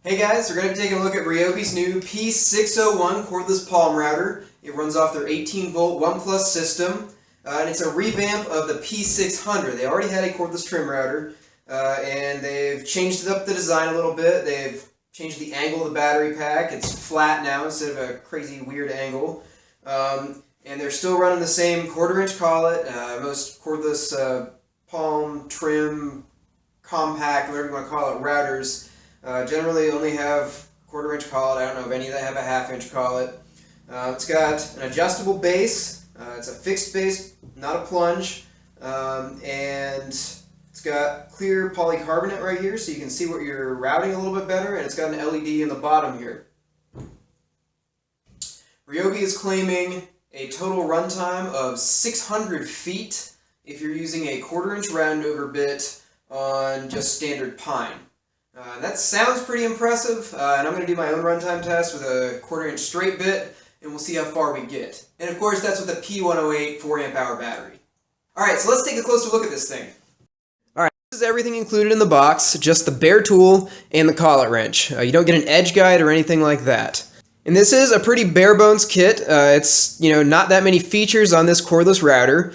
Hey guys, we're going to be taking a look at Ryobi's new P601 cordless palm router. It runs off their 18-volt One Plus system, and it's a revamp of the P600. They already had a cordless trim router, and they've changed up the design a little bit. They've changed the angle of the battery pack. It's flat now instead of a crazy weird angle. And they're still running the same 1/4 inch collet. Most cordless palm, trim, compact, whatever you want to call it, routers generally only have 1/4 inch collet. I don't know of any that have a 1/2 inch collet. It's got an adjustable base. It's a fixed base, not a plunge. And it's got clear polycarbonate right here so you can see what you're routing a little bit better, and it's got an LED in the bottom here. Ryobi is claiming a total runtime of 600 feet if you're using a 1/4 inch roundover bit on just standard pine. That sounds pretty impressive, and I'm going to do my own runtime test with a 1/4 inch straight bit, and we'll see how far we get. And of course, that's with a P108 4 amp hour battery. Alright, so let's take a closer look at this thing. Alright, this is everything included in the box, just the bare tool and the collet wrench. You don't get an edge guide or anything like that. And this is a pretty bare bones kit. It's, not that many features on this cordless router.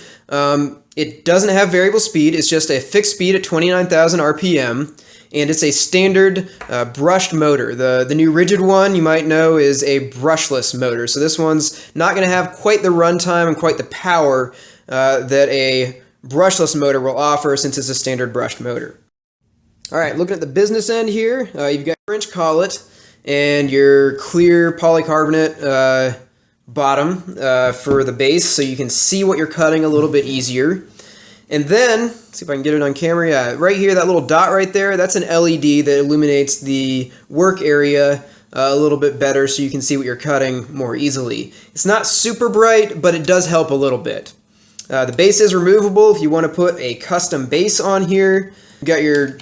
It doesn't have variable speed, it's just a fixed speed at 29,000 RPM. And it's a standard brushed motor. The new rigid one, you might know, is a brushless motor. So this one's not going to have quite the runtime and quite the power that a brushless motor will offer since it's a standard brushed motor. Alright, looking at the business end here, you've got your inch collet and your clear polycarbonate bottom for the base so you can see what you're cutting a little bit easier. And then, let's see if I can get it on camera. Yeah, right here, that little dot right there, that's an LED that illuminates the work area a little bit better so you can see what you're cutting more easily. It's not super bright, but it does help a little bit. The base is removable if you want to put a custom base on here. You've got your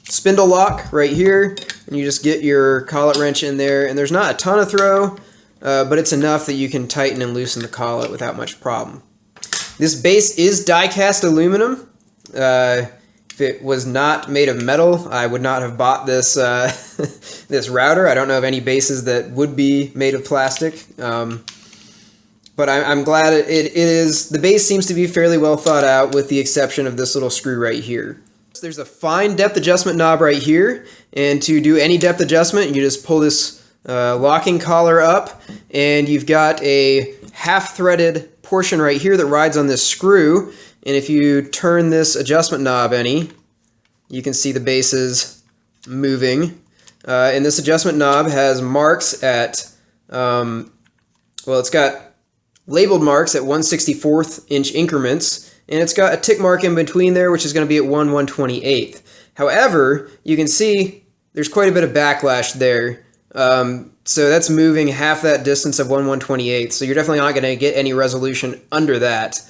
spindle lock right here, and you just get your collet wrench in there, and there's not a ton of throw, but it's enough that you can tighten and loosen the collet without much problem. This base is die-cast aluminum. If it was not made of metal, I would not have bought this this router. I don't know of any bases that would be made of plastic, but I'm glad it is. The base seems to be fairly well thought out, with the exception of this little screw right here. So there's a fine depth adjustment knob right here, and to do any depth adjustment, you just pull this locking collar up, and you've got a half-threaded portion right here that rides on this screw, and if you turn this adjustment knob any, you can see the bases moving. And this adjustment knob has marks at, it's got labeled marks at 1/64 inch increments, and it's got a tick mark in between there, which is going to be at 1/128. However, you can see there's quite a bit of backlash there. So that's moving half that distance of 1/128, so you're definitely not going to get any resolution under that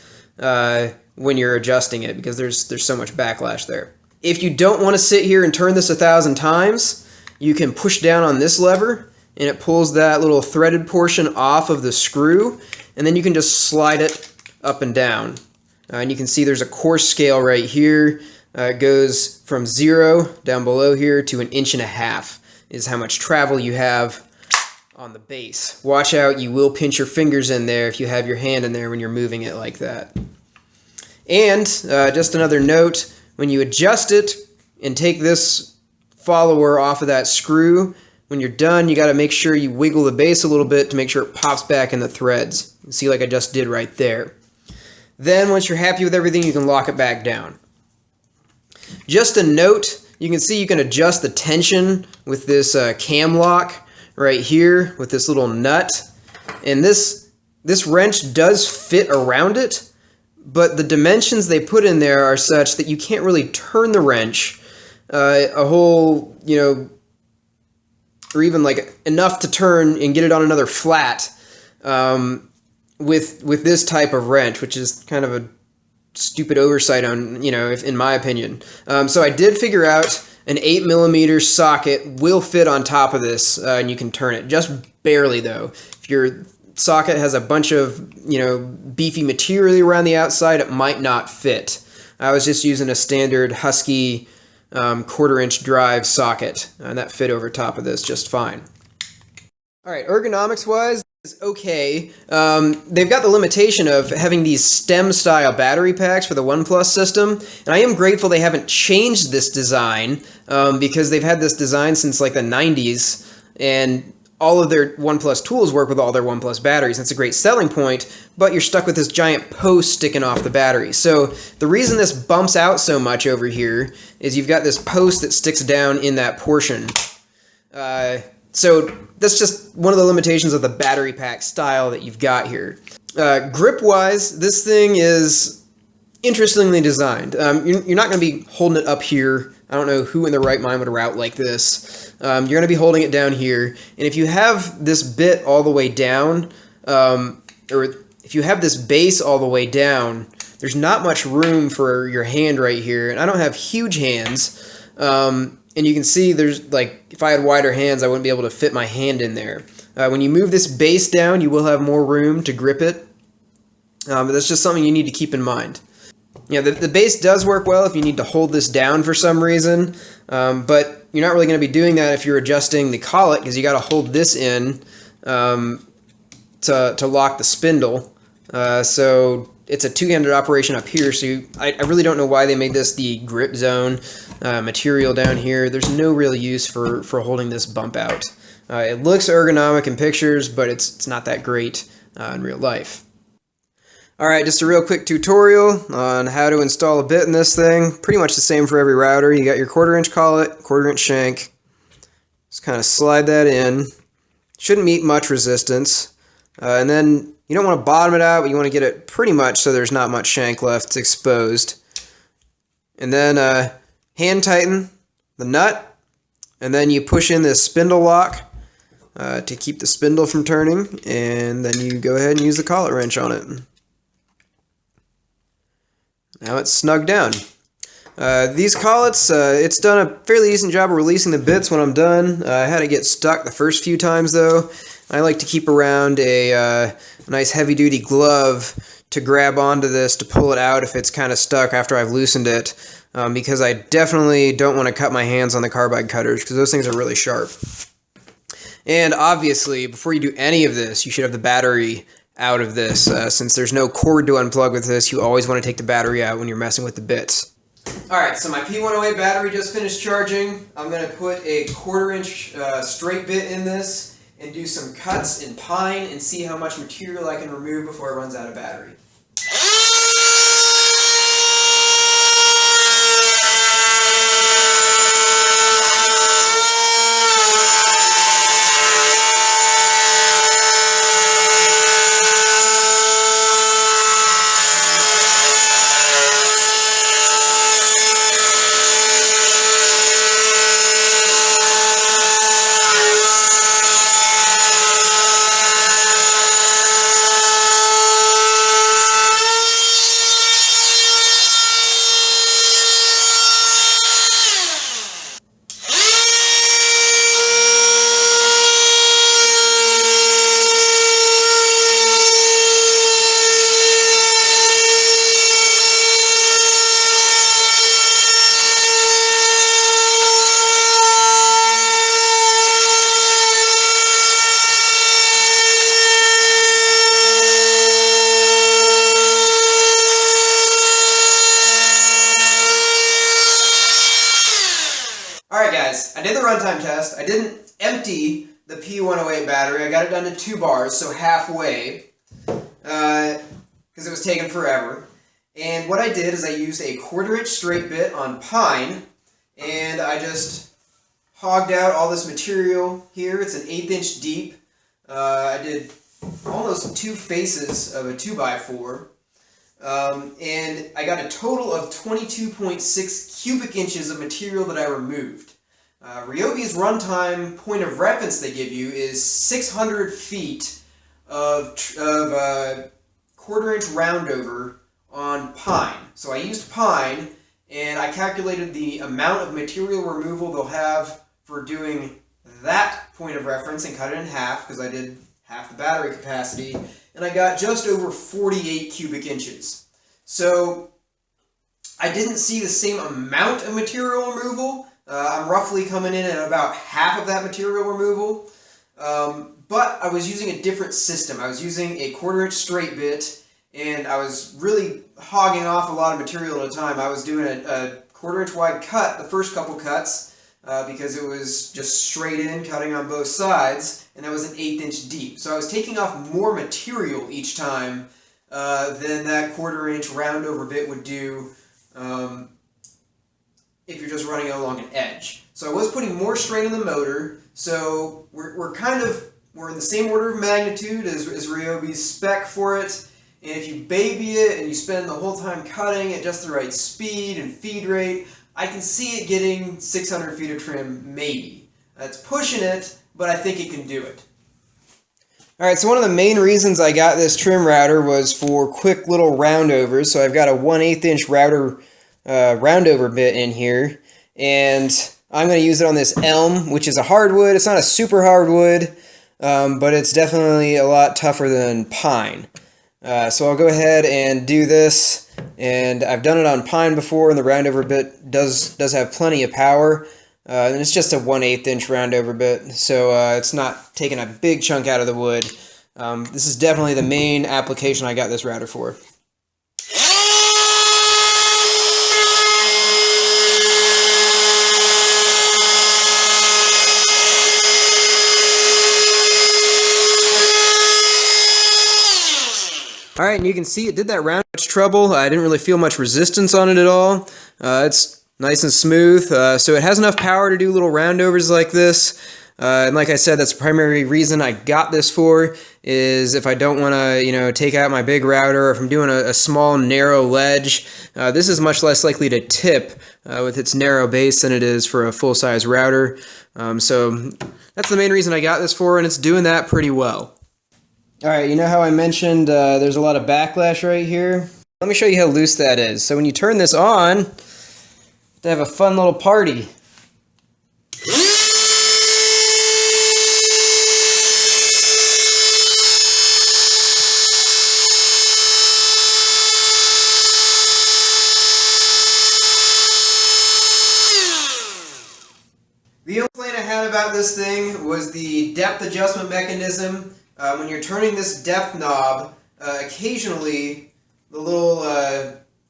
when you're adjusting it, because there's so much backlash there. If you don't want to sit here and turn this 1,000 times, you can push down on this lever, and it pulls that little threaded portion off of the screw, and then you can just slide it up and down. And you can see there's a coarse scale right here. It goes from 0 down below here to 1.5 inches is how much travel you have on the base. Watch out, you will pinch your fingers in there if you have your hand in there when you're moving it like that. And just another note, when you adjust it and take this follower off of that screw, when you're done, you got to make sure you wiggle the base a little bit to make sure it pops back in the threads. You see, like I just did right there. Then once you're happy with everything, you can lock it back down. Just a note, you can see you can adjust the tension with this cam lock right here with this little nut, and this wrench does fit around it, but the dimensions they put in there are such that you can't really turn the wrench a whole, or even like enough to turn and get it on another flat with this type of wrench, which is kind of a stupid oversight on, in my opinion. So I did figure out an 8mm socket will fit on top of this, and you can turn it, just barely though. If your socket has a bunch of, beefy material around the outside, it might not fit. I was just using a standard Husky quarter-inch drive socket, and that fit over top of this just fine. Alright, ergonomics-wise, is okay. They've got the limitation of having these stem-style battery packs for the OnePlus system, and I am grateful they haven't changed this design, because they've had this design since like the 90s, and all of their OnePlus tools work with all their OnePlus batteries. That's a great selling point, but you're stuck with this giant post sticking off the battery. So the reason this bumps out so much over here is you've got this post that sticks down in that portion. So that's just one of the limitations of the battery pack style that you've got here. Grip-wise, this thing is interestingly designed. You're not going to be holding it up here. I don't know who in their right mind would route like this. You're going to be holding it down here. And if you have this bit all the way down, or if you have this base all the way down, there's not much room for your hand right here. And I don't have huge hands. And you can see there's, like, if I had wider hands, I wouldn't be able to fit my hand in there. When you move this base down, you will have more room to grip it. But that's just something you need to keep in mind. Yeah, the base does work well if you need to hold this down for some reason, but you're not really going to be doing that if you're adjusting the collet, because you got to hold this in to lock the spindle. So it's a two-handed operation up here, so I really don't know why they made this the grip zone material down here. There's no real use for holding this bump out. It looks ergonomic in pictures, but it's not that great in real life. Alright, just a real quick tutorial on how to install a bit in this thing. Pretty much the same for every router. You got your quarter-inch collet, quarter-inch shank. Just kind of slide that in. Shouldn't meet much resistance. And then you don't want to bottom it out, but you want to get it pretty much so there's not much shank left. It's exposed. And then hand tighten the nut. And then you push in this spindle lock to keep the spindle from turning. And then you go ahead and use the collet wrench on it. Now it's snugged down. These collets, it's done a fairly decent job of releasing the bits when I'm done. I had to get stuck the first few times though. I like to keep around a nice heavy-duty glove to grab onto this to pull it out if it's kind of stuck after I've loosened it, because I definitely don't want to cut my hands on the carbide cutters because those things are really sharp. And obviously, before you do any of this, you should have the battery out of this. Since there's no cord to unplug with this, you always want to take the battery out when you're messing with the bits. Alright, so my P601 battery just finished charging. I'm going to put a quarter-inch straight bit in this and do some cuts in pine and see how much material I can remove before it runs out of battery. Alright guys, I did the runtime test. I didn't empty the P601 battery. I got it down to 2 bars, so halfway, because it was taking forever. And what I did is I used a quarter-inch straight bit on pine, and I just hogged out all this material here. It's an 1/8 inch deep. I did almost 2 faces of a 2x4. And I got a total of 22.6 cubic inches of material that I removed. Ryobi's runtime point of reference they give you is 600 feet of quarter-inch roundover on pine. So I used pine, and I calculated the amount of material removal they'll have for doing that point of reference and cut it in half, because I did half the battery capacity, and I got just over 48 cubic inches. So I didn't see the same amount of material removal. I'm roughly coming in at about half of that material removal. But I was using a different system. I was using a 1/4 inch straight bit, and I was really hogging off a lot of material at a time. I was doing a 1/4 inch wide cut the first couple cuts because it was just straight in, cutting on both sides, and that was an 1/8 inch deep. So I was taking off more material each time than that 1/4 inch round over bit would do if you're just running it along an edge. So I was putting more strain on the motor. So we're in the same order of magnitude as Ryobi's spec for it. And if you baby it and you spend the whole time cutting at just the right speed and feed rate, I can see it getting 600 feet of trim, maybe. That's pushing it, but I think it can do it. Alright, so one of the main reasons I got this trim router was for quick little roundovers. So I've got a 1/8 inch router roundover bit in here, and I'm going to use it on this elm, which is a hardwood. It's not a super hardwood, but it's definitely a lot tougher than pine. So I'll go ahead and do this, and I've done it on pine before, and the roundover bit does have plenty of power. And it's just a 1/8 inch roundover bit, so it's not taking a big chunk out of the wood. This is definitely the main application I got this router for. Alright, and you can see it did that round much trouble. I didn't really feel much resistance on it at all. It's nice and smooth, so it has enough power to do little roundovers like this. And like I said, that's the primary reason I got this for, is if I don't want to, take out my big router, or if I'm doing a small, narrow ledge, this is much less likely to tip with its narrow base than it is for a full-size router. So that's the main reason I got this for, and it's doing that pretty well. Alright, you know how I mentioned there's a lot of backlash right here? Let me show you how loose that is. So when you turn this on, to have a fun little party. The only complaint I had about this thing was the depth adjustment mechanism. When you're turning this depth knob, occasionally the little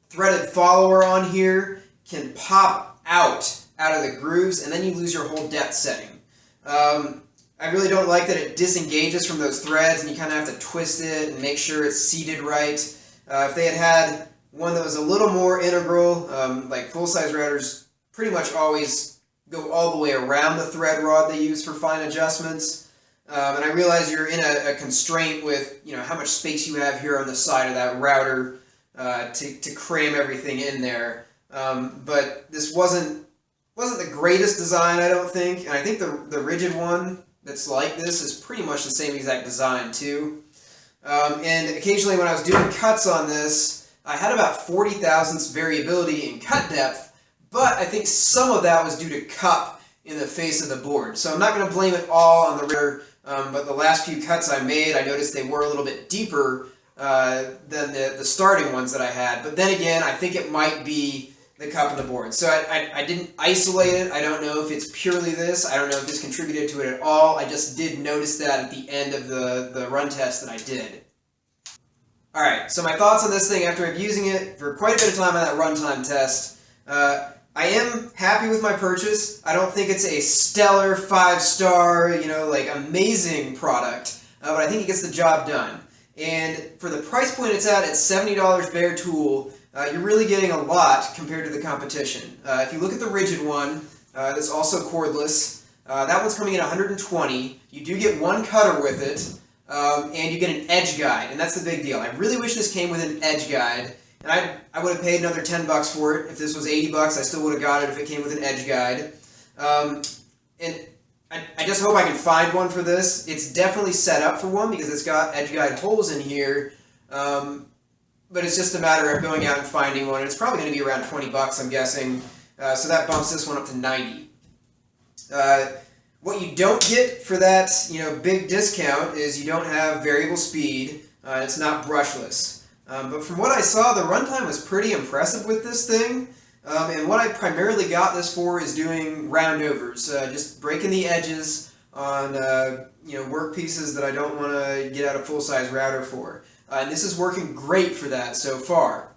threaded follower on here can pop out of the grooves, and then you lose your whole depth setting. I really don't like that it disengages from those threads, and you kind of have to twist it and make sure it's seated right. If they had one that was a little more integral, like full-size routers pretty much always go all the way around the thread rod they use for fine adjustments. And I realize you're in a constraint with how much space you have here on the side of that router to cram everything in there. But this wasn't the greatest design, I don't think. And I think the rigid one that's like this is pretty much the same exact design too. And occasionally when I was doing cuts on this, I had about 40 thousandths variability in cut depth, but I think some of that was due to cup in the face of the board. So I'm not going to blame it all on the router. But the last few cuts I made, I noticed they were a little bit deeper than the starting ones that I had. But then again, I think it might be the cup and the board. So I didn't isolate it. I don't know if it's purely this. I don't know if this contributed to it at all. I just did notice that at the end of the run test that I did. Alright, so my thoughts on this thing after I've using it for quite a bit of time on that runtime test. I am happy with my purchase. I don't think it's a stellar 5-star, amazing product, but I think it gets the job done. And for the price point it's at $70 bare tool, you're really getting a lot compared to the competition. If you look at the rigid one, that's also cordless, that one's coming in $120. You do get one cutter with it, and you get an edge guide, and that's the big deal. I really wish this came with an edge guide. And I would have paid another $10 for it. If this was $80, I still would have got it if it came with an edge guide. And I just hope I can find one for this. It's definitely set up for one because it's got edge guide holes in here. But it's just a matter of going out and finding one. It's probably going to be around $20, I'm guessing. So that bumps this one up to $90. What you don't get for that big discount is you don't have variable speed. It's not brushless. But from what I saw, the runtime was pretty impressive with this thing. And what I primarily got this for is doing roundovers, just breaking the edges on work pieces that I don't want to get out a full-size router for. And this is working great for that so far.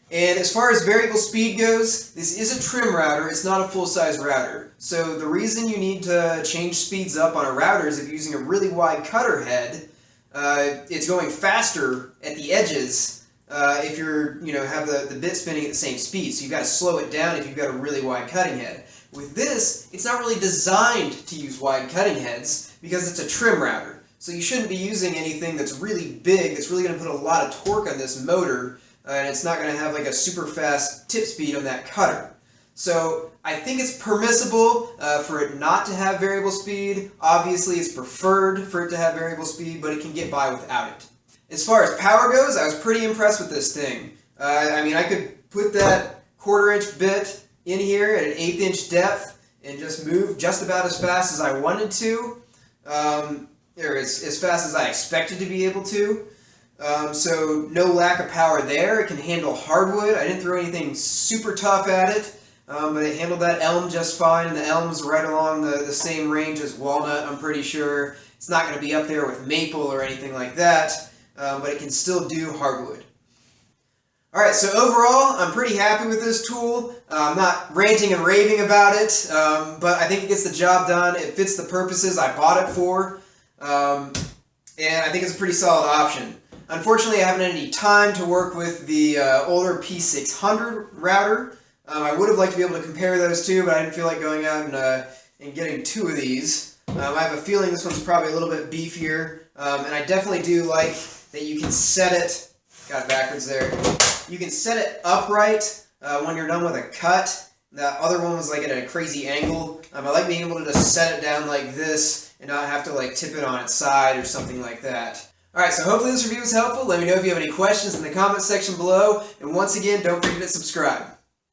And as far as variable speed goes, this is a trim router, it's not a full-size router. So the reason you need to change speeds up on a router is if you're using a really wide cutter head, it's going faster at the edges if you're, have the bit spinning at the same speed. So you've got to slow it down if you've got a really wide cutting head. With this, it's not really designed to use wide cutting heads because it's a trim router. So you shouldn't be using anything that's really big, that's really going to put a lot of torque on this motor, and it's not going to have like a super fast tip speed on that cutter. So I think it's permissible for it not to have variable speed. Obviously it's preferred for it to have variable speed, but it can get by without it. As far as power goes, I was pretty impressed with this thing. I could put that 1/4 inch bit in here at an 1/8 inch depth and just move just about as fast as I wanted to, or as fast as I expected to be able to. So no lack of power there. It can handle hardwood. I didn't throw anything super tough at it, but it handled that elm just fine, and the elm's right along the same range as walnut, I'm pretty sure. It's not going to be up there with maple or anything like that, but it can still do hardwood. Alright, so overall, I'm pretty happy with this tool. I'm not ranting and raving about it, but I think it gets the job done. It fits the purposes I bought it for, and I think it's a pretty solid option. Unfortunately, I haven't had any time to work with the older P600 router. I would have liked to be able to compare those two, but I didn't feel like going out and getting two of these. I have a feeling this one's probably a little bit beefier, and I definitely do like that you can set it, got it backwards there, you can set it upright when you're done with a cut. That other one was like at a crazy angle. I like being able to just set it down like this and not have to like tip it on its side or something like that. Alright, so hopefully this review was helpful. Let me know if you have any questions in the comments section below. And once again, don't forget to subscribe.